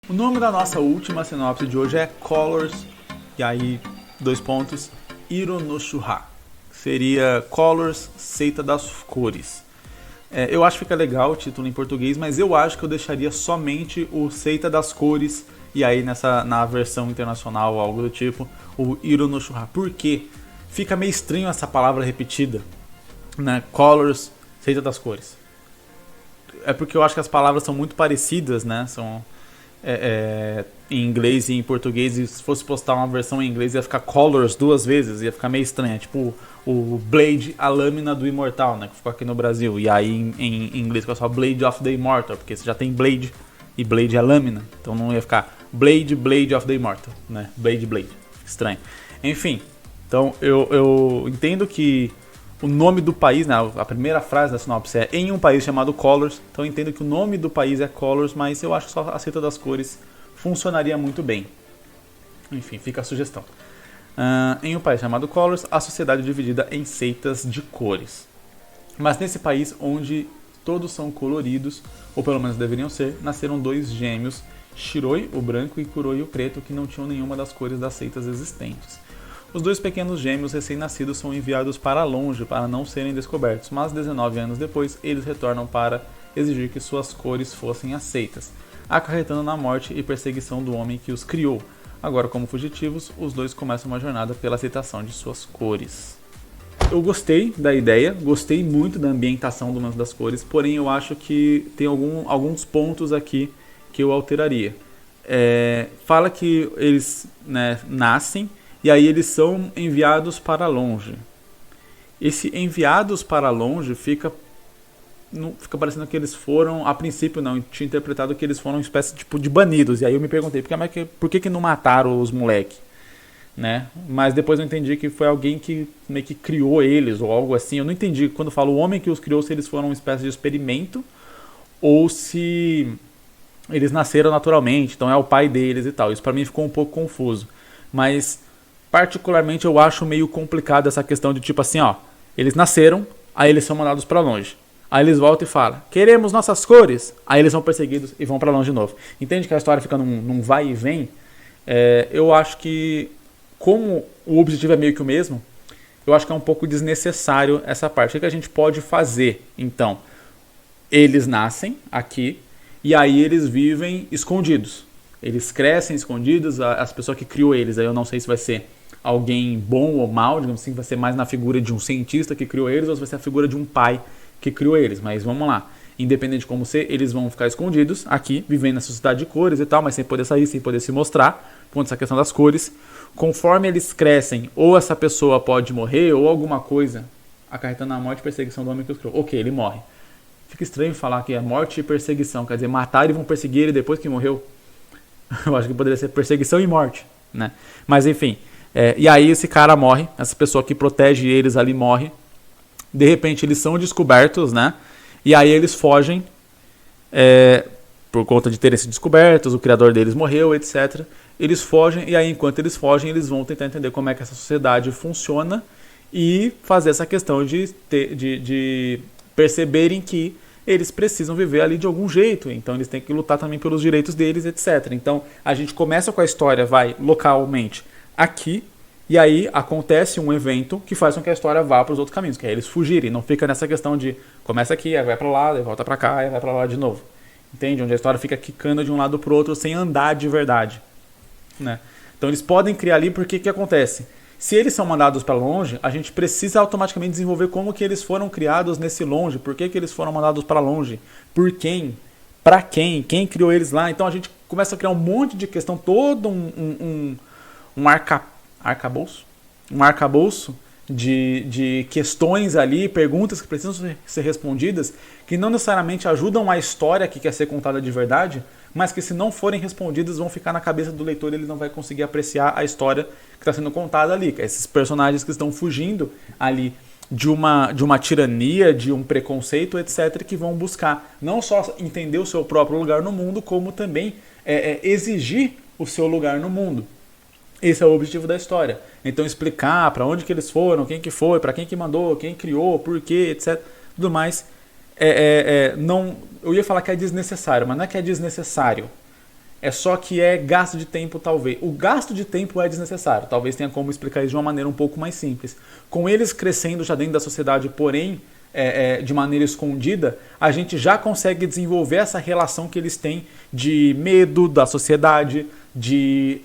O nome da nossa última sinopse de hoje é Colors, e aí, Iro no Shuha. Seria Colors, Seita das Cores. Eu acho que fica legal o título em português, mas eu acho que eu deixaria somente o Seita das Cores, e aí na versão internacional ou algo do tipo, o Iro no Shuha. Por quê? Fica meio estranho essa palavra repetida, né? Colors, Seita das Cores. É porque eu acho que as palavras são muito parecidas, né? São em inglês e em português, e se fosse postar uma versão em inglês ia ficar Colors duas vezes, ia ficar meio estranho, tipo o Blade, a lâmina do Imortal, né, que ficou aqui no Brasil, e aí em inglês fica só Blade of the Immortal, porque você já tem Blade, e Blade é a lâmina, então não ia ficar Blade of the Immortal, né, Blade, estranho. Enfim, então eu entendo que o nome do país, né, a primeira frase da sinopse é em um país chamado Colors, então eu entendo que o nome do país é Colors, mas eu acho que só a Seita das Cores funcionaria muito bem. Enfim, fica a sugestão. Em um país chamado Colors, a sociedade é dividida em seitas de cores. Mas nesse país, onde todos são coloridos, ou pelo menos deveriam ser, nasceram dois gêmeos, Shiroi, o branco, e Kuroi, o preto, que não tinham nenhuma das cores das seitas existentes. Os dois pequenos gêmeos recém-nascidos são enviados para longe para não serem descobertos, mas 19 anos depois eles retornam para exigir que suas cores fossem aceitas, acarretando na morte e perseguição do homem que os criou. Agora, como fugitivos, os dois começam uma jornada pela aceitação de suas cores. Eu gostei da ideia, gostei muito da ambientação do Manto das Cores, porém eu acho que tem alguns pontos aqui que eu alteraria. Fala que eles, né, nascem e aí eles são enviados para longe. Esse enviados para longe fica parecendo que eles foram, a princípio não, eu tinha interpretado que eles foram uma espécie tipo de banidos. E aí eu me perguntei, por que não mataram os moleque? Né? Mas depois eu entendi que foi alguém que meio que criou eles ou algo assim. Eu não entendi quando falo o homem que os criou, se eles foram uma espécie de experimento ou se eles nasceram naturalmente, então é o pai deles e tal. Isso pra mim ficou um pouco confuso. Mas particularmente eu acho meio complicado essa questão de tipo assim, ó, eles nasceram, aí eles são mandados pra longe. Aí eles voltam e falam, queremos nossas cores. Aí eles são perseguidos e vão pra longe de novo. Entende que a história fica num vai e vem? Eu acho que, como o objetivo é meio que o mesmo, eu acho que é um pouco desnecessário essa parte. O que a gente pode fazer, então? Eles nascem aqui e aí eles vivem escondidos. Eles crescem escondidos, as pessoas que criou eles, aí eu não sei se vai ser alguém bom ou mal, digamos assim, vai ser mais na figura de um cientista que criou eles ou se vai ser a figura de um pai que criou eles, mas vamos lá. Independente de como ser, eles vão ficar escondidos aqui, vivendo na sociedade de cores e tal, mas sem poder sair, sem poder se mostrar, por essa questão das cores. Conforme eles crescem, ou essa pessoa pode morrer, ou alguma coisa acarretando a morte e perseguição do homem que os criou. Ok, ele morre. Fica estranho falar que é morte e perseguição, quer dizer, mataram e vão perseguir ele depois que morreu. Eu acho que poderia ser perseguição e morte, né? Mas enfim, e aí esse cara morre, essa pessoa que protege eles ali morre. De repente eles são descobertos, né? E aí eles fogem por conta de terem sido descobertos, o criador deles morreu, etc. Eles fogem e aí enquanto eles fogem eles vão tentar entender como é que essa sociedade funciona e fazer essa questão de perceberem que eles precisam viver ali de algum jeito, então eles têm que lutar também pelos direitos deles, etc. Então a gente começa com a história, vai localmente aqui, e aí acontece um evento que faz com que a história vá para os outros caminhos, que é eles fugirem, não fica nessa questão de começa aqui, aí vai para lá, aí volta para cá, aí vai para lá de novo. Entende? Onde a história fica quicando de um lado para o outro sem andar de verdade, né? Então eles podem criar ali porque que acontece? Se eles são mandados para longe, a gente precisa automaticamente desenvolver como que eles foram criados nesse longe, por que eles foram mandados para longe, por quem, para quem criou eles lá. Então a gente começa a criar um monte de questão, todo um arcabouço de questões ali, perguntas que precisam ser respondidas, que não necessariamente ajudam a história que quer ser contada de verdade, mas que se não forem respondidas vão ficar na cabeça do leitor e ele não vai conseguir apreciar a história que está sendo contada ali. Que é esses personagens que estão fugindo ali de uma tirania, de um preconceito, etc., que vão buscar não só entender o seu próprio lugar no mundo, como também exigir o seu lugar no mundo. Esse é o objetivo da história. Então explicar para onde que eles foram, quem que foi, para quem que mandou, quem criou, por quê, etc. Tudo mais. Não, eu ia falar que é desnecessário, mas não é que é desnecessário. É só que é gasto de tempo, talvez. O gasto de tempo é desnecessário. Talvez tenha como explicar isso de uma maneira um pouco mais simples. Com eles crescendo já dentro da sociedade, porém, de maneira escondida, a gente já consegue desenvolver essa relação que eles têm de medo da sociedade, de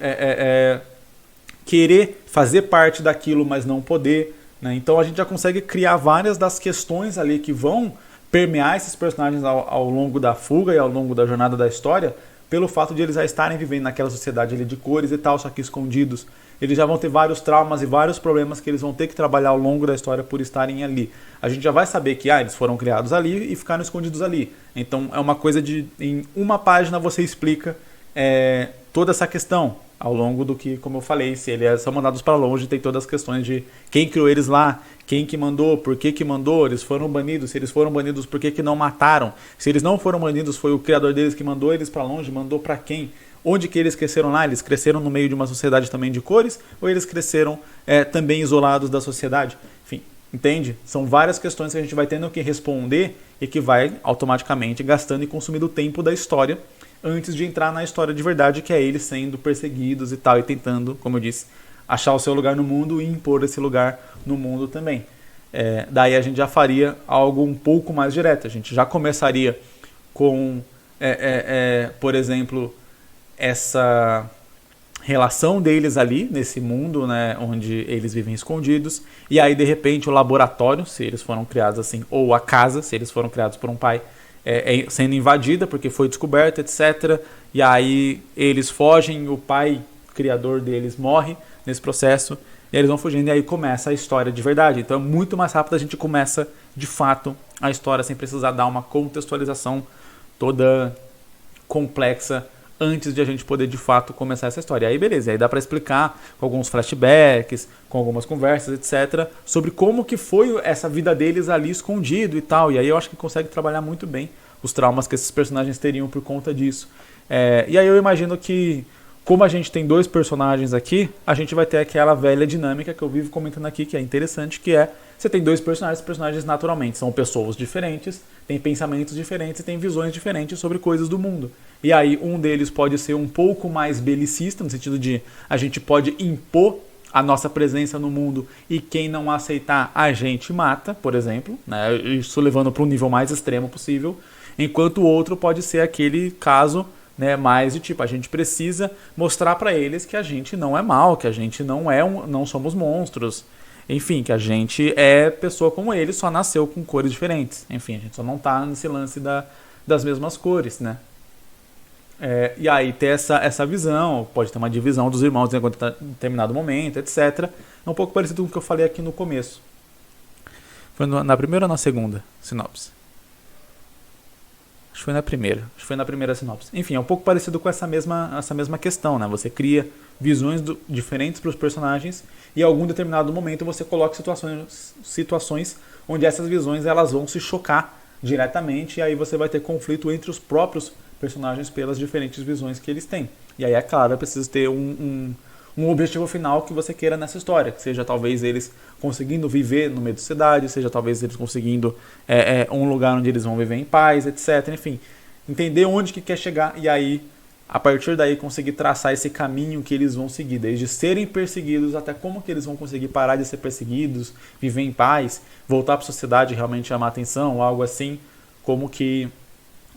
querer fazer parte daquilo, mas não poder. Né? Então a gente já consegue criar várias das questões ali que vão permear esses personagens ao longo da fuga e ao longo da jornada da história, pelo fato de eles já estarem vivendo naquela sociedade ali de cores e tal, só que escondidos. Eles já vão ter vários traumas e vários problemas que eles vão ter que trabalhar ao longo da história por estarem ali. A gente já vai saber que eles foram criados ali e ficaram escondidos ali. Então é uma coisa de, em uma página você explica toda essa questão. Ao longo do que, como eu falei, se eles são mandados para longe, tem todas as questões de quem criou eles lá, quem que mandou, por que mandou, eles foram banidos, se eles foram banidos, por que não mataram, se eles não foram banidos, foi o criador deles que mandou eles para longe, mandou para quem, onde que eles cresceram lá, eles cresceram no meio de uma sociedade também de cores, ou eles cresceram também isolados da sociedade, enfim, entende? São várias questões que a gente vai tendo que responder e que vai automaticamente gastando e consumindo o tempo da história, antes de entrar na história de verdade, que é eles sendo perseguidos e tal, e tentando, como eu disse, achar o seu lugar no mundo e impor esse lugar no mundo também. Daí a gente já faria algo um pouco mais direto. A gente já começaria com, por exemplo, essa relação deles ali, nesse mundo, né, onde eles vivem escondidos, e aí de repente o laboratório, se eles foram criados assim, ou a casa, se eles foram criados por um pai, sendo invadida porque foi descoberta, etc. E aí eles fogem, o pai criador deles morre nesse processo, e eles vão fugindo, e aí começa a história de verdade. Então é muito mais rápido, a gente começa de fato a história sem precisar dar uma contextualização toda complexa antes de a gente poder de fato começar essa história. E aí beleza, aí dá para explicar com alguns flashbacks, com algumas conversas, etc, sobre como que foi essa vida deles ali escondido e tal. E aí eu acho que consegue trabalhar muito bem os traumas que esses personagens teriam por conta disso. E aí eu imagino que, como a gente tem dois personagens aqui, a gente vai ter aquela velha dinâmica que eu vivo comentando aqui, que é interessante, que você tem dois personagens, os personagens naturalmente são pessoas diferentes, têm pensamentos diferentes e têm visões diferentes sobre coisas do mundo. E aí um deles pode ser um pouco mais belicista, no sentido de a gente pode impor a nossa presença no mundo e quem não aceitar a gente mata, por exemplo, né? Isso levando para um nível mais extremo possível, enquanto o outro pode ser aquele caso, né, mais de tipo, a gente precisa mostrar para eles que a gente não é mal, que a gente não somos monstros, enfim, que a gente é pessoa como eles, só nasceu com cores diferentes, enfim, a gente só não tá nesse lance das mesmas cores, né? E aí ter essa visão, pode ter uma divisão dos irmãos em determinado momento, etc. É um pouco parecido com o que eu falei aqui no começo. Foi na primeira ou na segunda sinopse? Acho que foi na primeira sinopse. Enfim, é um pouco parecido com essa mesma questão, né? Você cria visões diferentes para os personagens e em algum determinado momento você coloca situações onde essas visões elas vão se chocar diretamente e aí você vai ter conflito entre os próprios personagens pelas diferentes visões que eles têm. E aí, é claro, é preciso ter um objetivo final que você queira nessa história, que seja talvez eles conseguindo viver no meio da cidade, seja talvez eles conseguindo um lugar onde eles vão viver em paz, etc. Enfim, entender onde que quer chegar e aí, a partir daí, conseguir traçar esse caminho que eles vão seguir, desde serem perseguidos até como que eles vão conseguir parar de ser perseguidos, viver em paz, voltar para a sociedade e realmente chamar atenção, algo assim, como que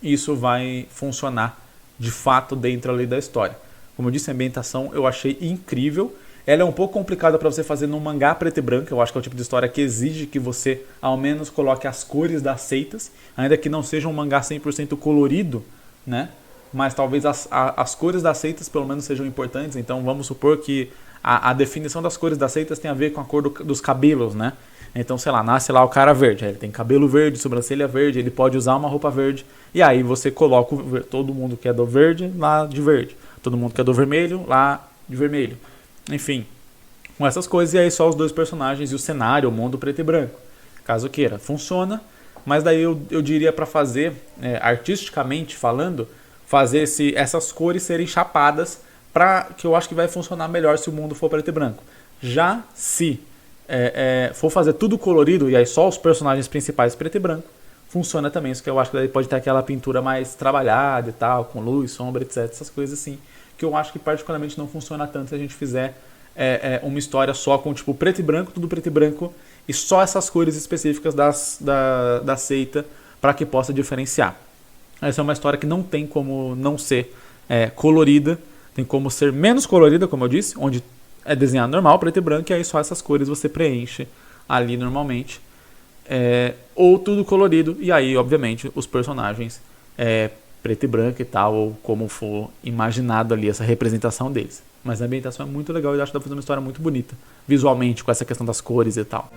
isso vai funcionar de fato dentro ali da história. Como eu disse, a ambientação eu achei incrível. Ela é um pouco complicada para você fazer num mangá preto e branco. Eu acho que é o tipo de história que exige que você ao menos coloque as cores das seitas, ainda que não seja um mangá 100% colorido, né? Mas talvez as cores das seitas pelo menos sejam importantes. Então vamos supor que a definição das cores das seitas tem a ver com a cor dos cabelos, né? Então, sei lá, nasce lá o cara verde, ele tem cabelo verde, sobrancelha verde, ele pode usar uma roupa verde, e aí você coloca todo mundo que é do verde lá de verde, todo mundo que é do vermelho lá de vermelho. Enfim, com essas coisas, e aí só os dois personagens e o cenário, o mundo preto e branco. Caso queira, funciona, mas daí eu diria para fazer, artisticamente falando, fazer essas cores serem chapadas, que eu acho que vai funcionar melhor se o mundo for preto e branco. Já se for fazer tudo colorido e aí só os personagens principais preto e branco, funciona também. Isso que eu acho que daí pode ter aquela pintura mais trabalhada e tal, com luz, sombra, etc. Essas coisas assim, que eu acho que particularmente não funciona tanto se a gente fizer uma história só com tipo preto e branco, tudo preto e branco, e só essas cores específicas da seita para que possa diferenciar. Essa é uma história que não tem como não ser colorida, tem como ser menos colorida, como eu disse, onde é desenhado normal, preto e branco, e aí só essas cores você preenche ali normalmente. Ou tudo colorido, e aí, obviamente, os personagens preto e branco e tal, ou como for imaginado ali essa representação deles. Mas a ambientação é muito legal e eu acho que dá pra fazer uma história muito bonita, visualmente, com essa questão das cores e tal.